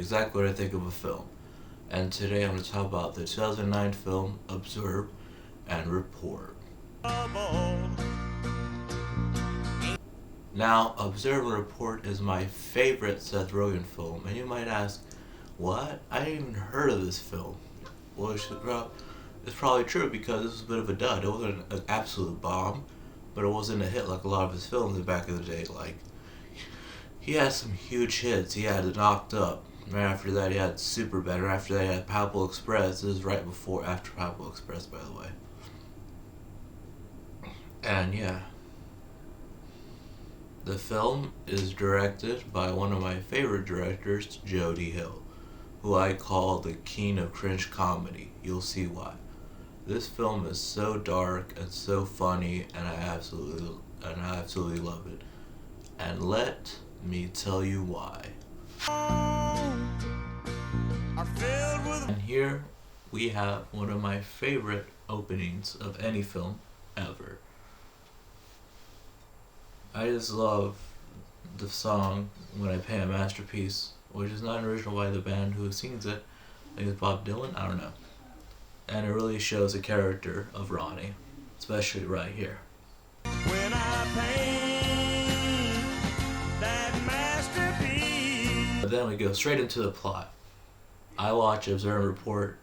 exactly what I think of a film. And today I'm going to talk about the 2009 film Observe and Report. Now, Observe and Report is my favorite Seth Rogen film, and you might ask, what? I didn't even heard of this film. Well, it's probably true because this was a bit of a dud. It wasn't an absolute bomb, but it wasn't a hit like a lot of his films back in the day. Like, he had some huge hits. He had Knocked Up. Right after that, he had Superbad. Right after that, he had Pineapple Express. This is right after Pineapple Express, by the way. And yeah. The film is directed by one of my favorite directors, Jody Hill, who I call the king of cringe comedy. You'll see why. This film is so dark and so funny, and I absolutely love it. And let me tell you why. And here we have one of my favorite openings of any film ever. I just love the song When I Paint a Masterpiece, which is not original by the band who sings it. I think it's Bob Dylan, I don't know. And it really shows the character of Ronnie, especially right here. When I paint that masterpiece. But then we go straight into the plot. I watch Observe and Report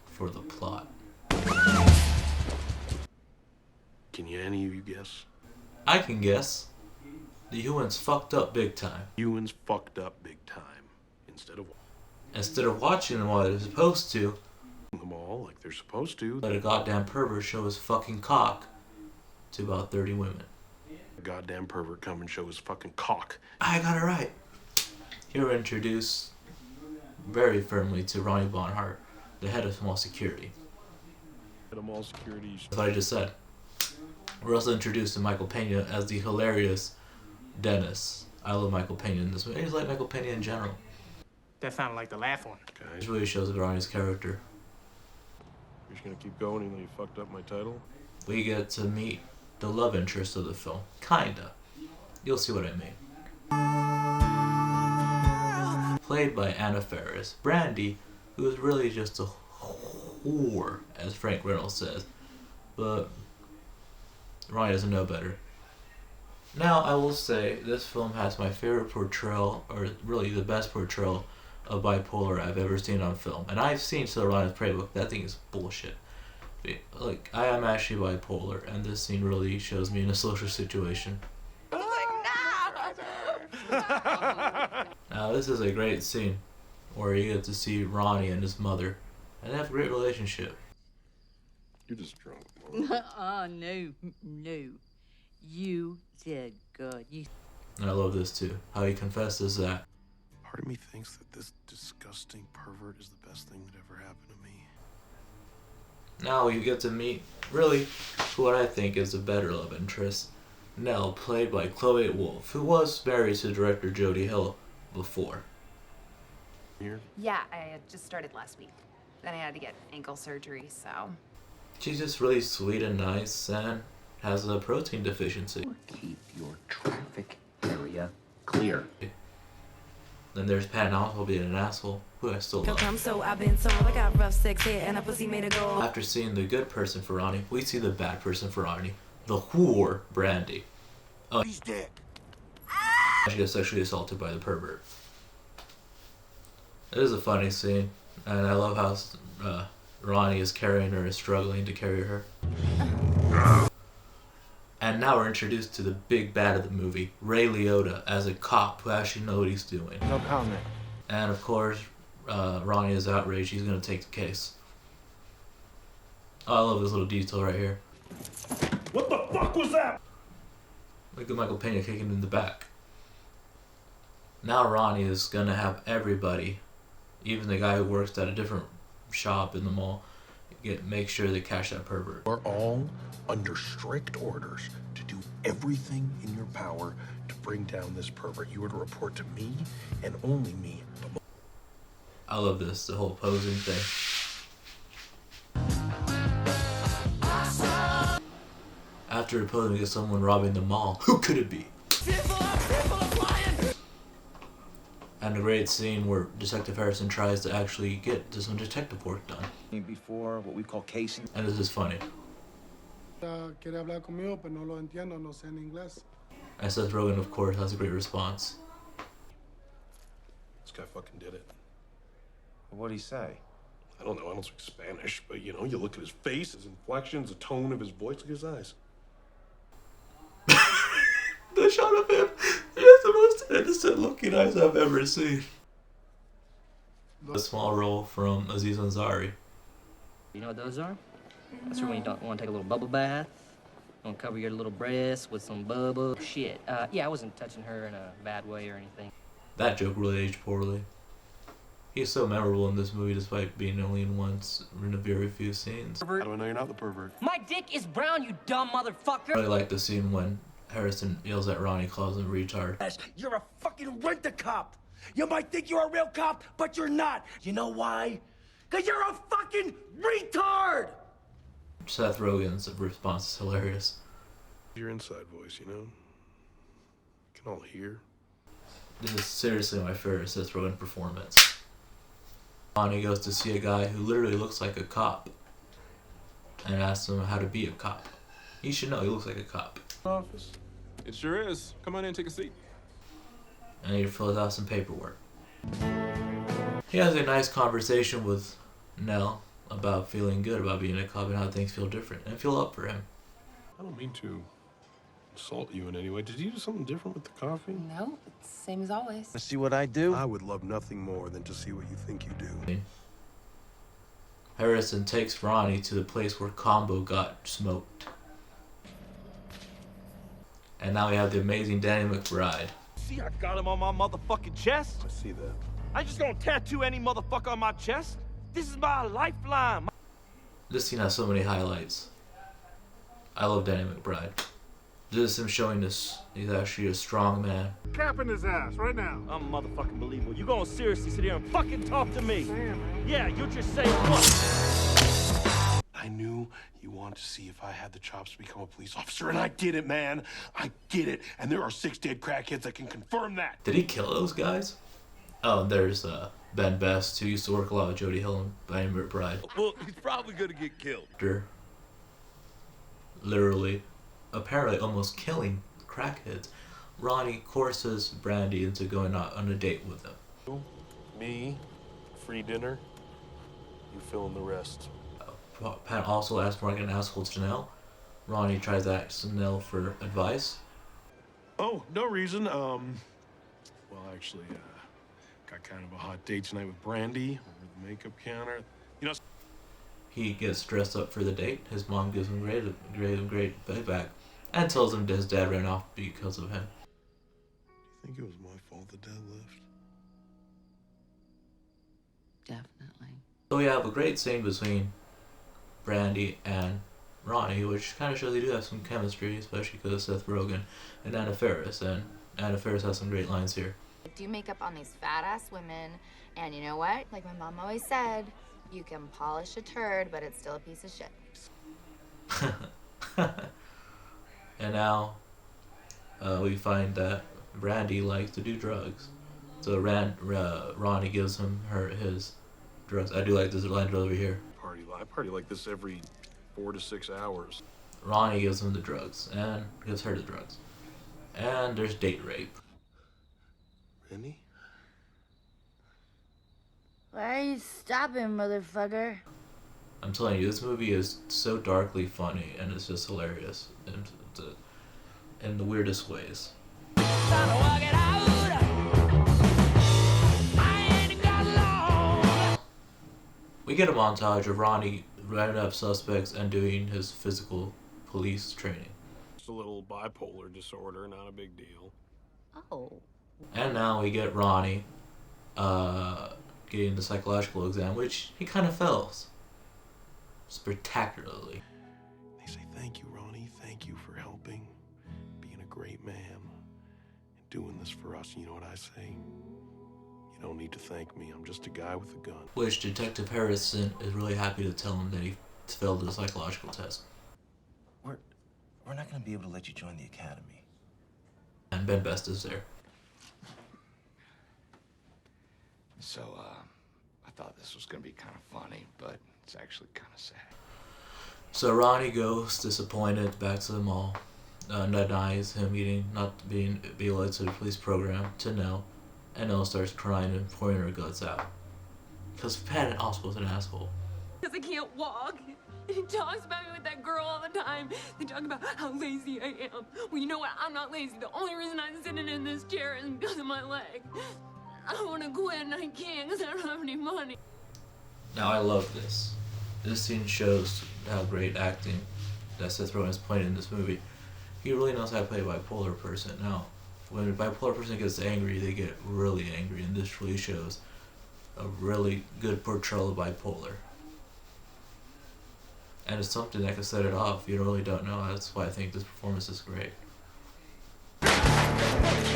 for the plot. Can any of you guess? I can guess. The humans fucked up big time. Humans fucked up big time. Instead of watching them while they're supposed to, them all like they're supposed to, let a goddamn pervert show his fucking cock to about 30 women. A goddamn pervert come and show his fucking cock. I got it right. Here we're introduced very firmly to Ronnie Bonhart, the head of mall security. That's what I just said. We're also introduced to Michael Pena as the hilarious Dennis. I love Michael Pena in this movie. I just like Michael Pena in general. That sounded like the last one. Okay. This really shows Ronnie's character. You're just gonna keep going even though you fucked up my title? We get to meet the love interest of the film. Kinda. You'll see what I mean. Played by Anna Faris. Brandy, who is really just a whore, as Frank Reynolds says. But Ronnie doesn't know better. Now, I will say, this film has my favorite portrayal, or really the best portrayal of bipolar I've ever seen on film. And I've seen Silverline's Playbook. That thing is bullshit. Like, I am actually bipolar, and this scene really shows me in a social situation. Now, this is a great scene where you get to see Ronnie and his mother, and they have a great relationship. You're just drunk. No. You did good. And I love this too, how he confesses that. Part of me thinks that this disgusting pervert is the best thing that ever happened to me. Now you get to meet, really, what I think is a better love interest. Nell, played by Chloe Wolfe, who was married to director Jody Hill before. Here? Yeah, I had just started last week. Then I had to get ankle surgery, so... She's just really sweet and nice and has a protein deficiency. Keep your traffic area clear. Then there's Patton Oswalt being an asshole, who I still love. After seeing the good person for Ronnie, we see the bad person for Ronnie, the whore Brandy. Oh, He's dead. She gets sexually assaulted by the pervert. It is a funny scene, and I love how Ronnie is carrying her, is struggling to carry her. And now we're introduced to the big bad of the movie, Ray Liotta, as a cop who actually knows what he's doing. No comment. And of course, Ronnie is outraged. He's going to take the case. Oh, I love this little detail right here. What the fuck was that? Look at Michael Pena kicking in the back. Now Ronnie is going to have everybody, even the guy who works at a different shop in the mall, make sure they catch that pervert. We're all under strict orders to do everything in your power to bring down this pervert. You are to report to me and only me. I love this, the whole posing thing. After reporting against someone robbing the mall, who could it be? And a great scene where Detective Harrison tries to actually get some detective work done. Before what we call casing. And this is funny. Quiere hablar conmigo, pero no lo entiendo, no sé en inglés. And Seth Rogen, of course, has a great response. This guy fucking did it. What'd he say? I don't know, I don't speak Spanish, but you know, you look at his face, his inflections, the tone of his voice, look at his eyes. The shot of him is the most innocent looking eyes I've ever seen. A small role from Aziz Ansari. You know what those are? That's for when you don't want to take a little bubble bath. You want to cover your little breasts with some bubble. Shit. Yeah, I wasn't touching her in a bad way or anything. That joke really aged poorly. He's so memorable in this movie despite being only in a very few scenes. How do I know you're not the pervert? My dick is brown, you dumb motherfucker! I really like the scene when Harrison yells at Ronnie, calls him retard. You're a fucking rent-a-cop. You might think you're a real cop, but you're not. You know why? Because you're a fucking retard! Seth Rogen's response is hilarious. Your inside voice, you know? Can all hear. This is seriously my favorite Seth Rogen performance. Ronnie goes to see a guy who literally looks like a cop and asks him how to be a cop. He should know he looks like a cop. Office. It sure is. Come on in, take a seat. And he fills out some paperwork. He has a nice conversation with Nell about feeling good about being a cop and how things feel different and feel up for him. I don't mean to insult you in any way. Did you do something different with the coffee? No, it's same as always. See what I do? I would love nothing more than to see what you think you do. Harrison takes Ronnie to the place where Combo got smoked. And now we have the amazing Danny McBride. See, I got him on my motherfucking chest. I see that. I just gonna tattoo any motherfucker on my chest. This is my lifeline. This scene has so many highlights. I love Danny McBride. This is him showing us he's actually a strong man. Capping his ass right now. I'm motherfucking believable. You gonna seriously sit here and fucking talk to me? Yeah, you just say what? I knew you wanted to see if I had the chops to become a police officer, and I did it, man. I did it, and there are 6 dead crackheads that can confirm that. Did he kill those guys? Oh, there's Ben Best, who used to work a lot with Jody Hill and Danny McBride. Well, he's probably gonna get killed. After literally, apparently almost killing crackheads, Ronnie coerces Brandy into going out on a date with him. Me, free dinner, you fill in the rest. Pat also asks Morgan to ask Janelle. Ronnie tries to ask Janelle for advice. Oh, no reason. Well, actually, got kind of a hot date tonight with Brandy over the makeup counter. You know, He gets dressed up for the date. His mom gives him great feedback and tells him that his dad ran off because of him. do you think it was my fault the dad left? Definitely. So we have a great scene between Brandy and Ronnie, which kind of shows they do have some chemistry, especially because of Seth Rogen and Anna Faris. And Anna Faris has some great lines here. Do makeup on these fat ass women, and you know what? Like my mom always said, you can polish a turd, but it's still a piece of shit. And now we find that Brandy likes to do drugs. So Ronnie gives him his drugs. I do like this line over here. I party like this every 4 to 6 hours. Ronnie gives him the drugs and gives her the drugs. And there's date rape. Rennie? Why are you stopping, motherfucker? I'm telling you, this movie is so darkly funny and it's just hilarious in the weirdest ways. We get a montage of Ronnie rounding up suspects and doing his physical police training. It's a little bipolar disorder, not a big deal. Oh. And now we get Ronnie getting the psychological exam, which he kind of fails spectacularly. They say, thank you, Ronnie. Thank you for helping, being a great man, and doing this for us. You know what I say? You don't need to thank me. I'm just a guy with a gun. Which Detective Harrison is really happy to tell him that he failed the psychological test. We're not gonna be able to let you join the academy. And Ben Best is there. So, I thought this was gonna be kind of funny, but it's actually kind of sad. So Ronnie goes disappointed back to the mall, denies him not being elected to the police program to Nell, and Nell starts crying and pouring her guts out. Because Pat Oswald's an asshole. Because I can't walk. And he talks about me with that girl all the time. They talk about how lazy I am. Well, you know what? I'm not lazy. The only reason I'm sitting in this chair is because of my leg. I want to quit and I can't because I don't have any money. Now I love this. This scene shows how great acting that Seth Rogen is playing in this movie. He really knows how to play a bipolar person. Now, when a bipolar person gets angry, they get really angry, and this really shows a really good portrayal of bipolar. And it's something that can set it off. You really don't know. That's why I think this performance is great.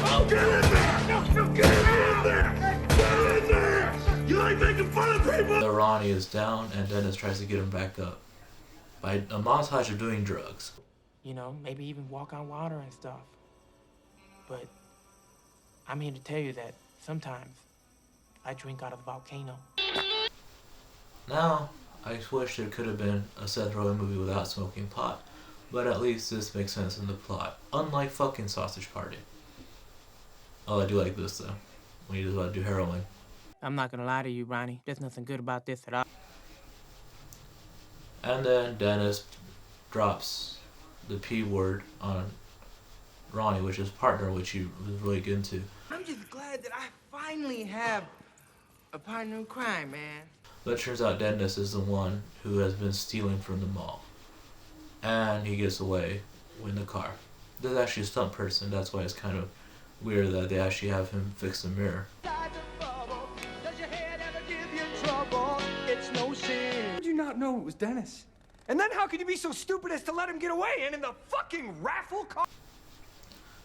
Oh, get in there! No, get in there! Get in there! You like making fun of people? So Ronnie is down, and Dennis tries to get him back up by a montage of doing drugs. You know, maybe even walk on water and stuff. But I'm here to tell you that sometimes I drink out of the volcano. Now, I wish there could have been a Seth Rogen movie without smoking pot, but at least this makes sense in the plot, unlike fucking Sausage Party. Oh, I do like this though, when he just want to do heroin. I'm not gonna lie to you, Ronnie. There's nothing good about this at all. And then Dennis drops the P word on Ronnie, which is partner, which he was really good into. I'm just glad that I finally have a partner in crime, man. But it turns out Dennis is the one who has been stealing from the mall. And he gets away in the car. There's actually a stunt person, that's why it's kind of weird that they actually have him fix the mirror. It's no sin. How did you not know it was Dennis? And then how could you be so stupid as to let him get away and in the fucking raffle car?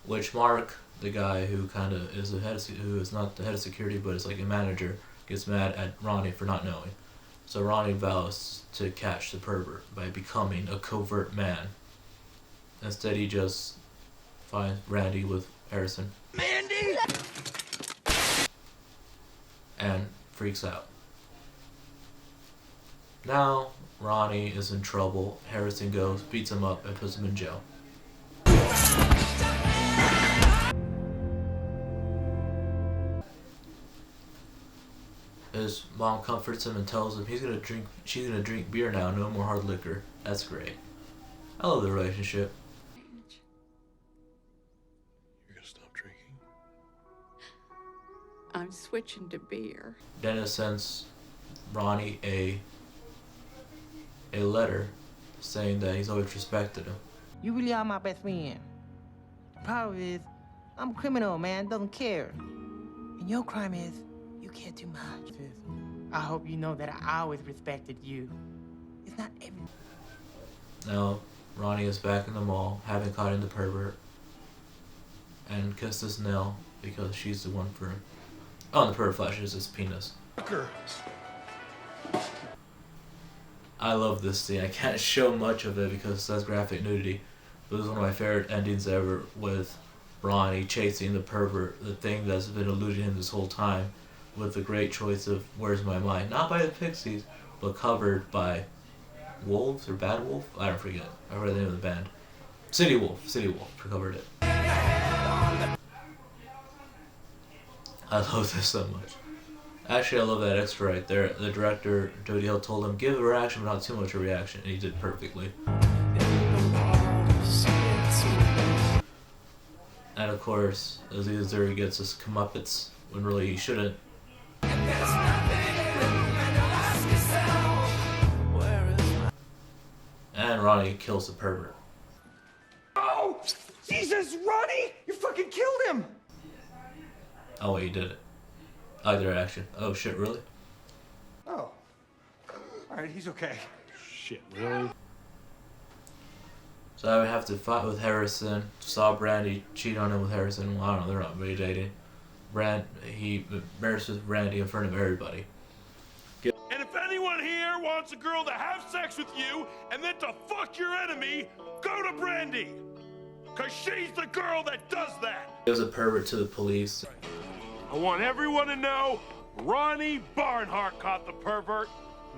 Which Mark, the guy who kind of is who is not the head of security but is like a manager, gets mad at Ronnie for not knowing. So Ronnie vows to catch the pervert by becoming a covert man. Instead, he just finds Randy with Harrison. Mandy! And freaks out. Now, Ronnie is in trouble. Harrison goes, beats him up, and puts him in jail. His mom comforts him and tells him she's gonna drink beer now, no more hard liquor. That's great. I love the relationship. You're gonna stop drinking? I'm switching to beer. Dennis sends Ronnie a letter saying that he's always respected him. You really are my best friend. The problem is, I'm a criminal, man. Doesn't care. And your crime is, you care too much. I hope you know that I always respected you. It's not every... Now, Ronnie is back in the mall, having caught in the pervert, and kisses Nell because she's the one for him. Oh, and the pervert flashes his penis. I love this scene. I can't show much of it because it has graphic nudity, but this is one of my favorite endings ever, with Ronnie chasing the pervert, the thing that's been eluding him this whole time, with the great choice of Where's My Mind? Not by the Pixies, but covered by Wolves or Bad Wolf? I don't forget. I forget the name of the band. City Wolf covered it. I love this so much. Actually, I love that extra right there. The director, Jody Hill, told him, give a reaction, but not too much a reaction, and he did perfectly. And of course, Aziz Ansari gets his comeuppance, when really he shouldn't. And Ronnie kills the pervert. Oh! Jesus, Ronnie! You fucking killed him! Oh wait, he did it. I like the reaction. Oh shit, really? Oh. Alright, he's okay. Shit, really? So I would have to fight with Harrison. Saw Brandy cheat on him with Harrison. Well, I don't know, they're not really dating. He embarrasses Randy in front of everybody. And if anyone here wants a girl to have sex with you and then to fuck your enemy, go to Brandy. Cause she's the girl that does that. Gives a pervert to the police. I want everyone to know Ronnie Barnhart caught the pervert,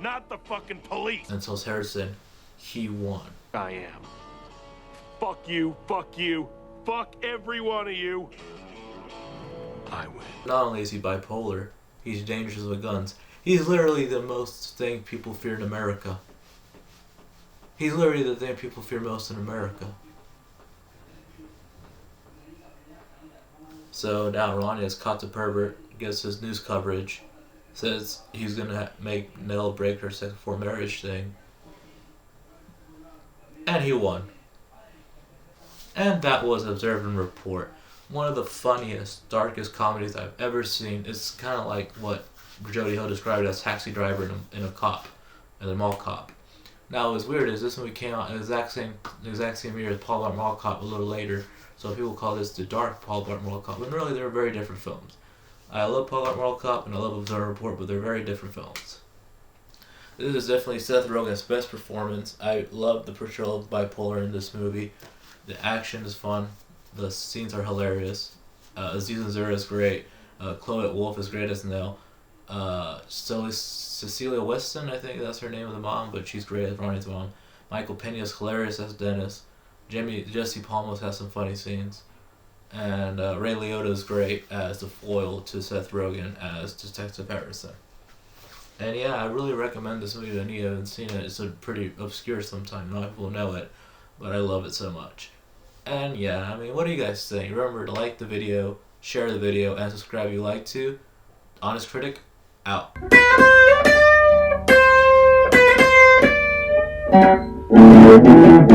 not the fucking police. And tells Harrison he won. I am. Fuck you, fuck every one of you. I win. Not only is he bipolar, he's dangerous with guns. He's literally the most thing people fear in America. He's literally the thing people fear most in America. So now Ronnie has caught the pervert, gets his news coverage, says he's gonna make Nell break her sex before marriage thing. And he won. And that was Observe and Report. One of the funniest, darkest comedies I've ever seen. It's kind of like what Jody Hill described as Taxi Driver in a mall cop. Now, what's weird is this movie came out in the exact same year as Paul Blart Mall Cop, a little later. So people call this the dark Paul Blart Mall Cop, when really they're very different films. I love Paul Blart Mall Cop and I love Observe and Report, but they're very different films. This is definitely Seth Rogen's best performance. I love the portrayal of bipolar in this movie. The action is fun. The scenes are hilarious. Aziz Ansari is great. Chloe Wolfe is great as Nell. Cecilia Weston, I think that's her name of the mom, but she's great as Ronnie's mom. Michael Pena is hilarious as Dennis. Jesse Palmos has some funny scenes. And Ray Liotta is great as the foil to Seth Rogen as Detective Harrison. And yeah, I really recommend this movie to any who haven't seen it. It's a pretty obscure sometimes, not people know it, but I love it so much. And yeah, I mean, what do you guys think? Remember to like the video, share the video, and subscribe if you like to. Honest Critic, out. Thank you.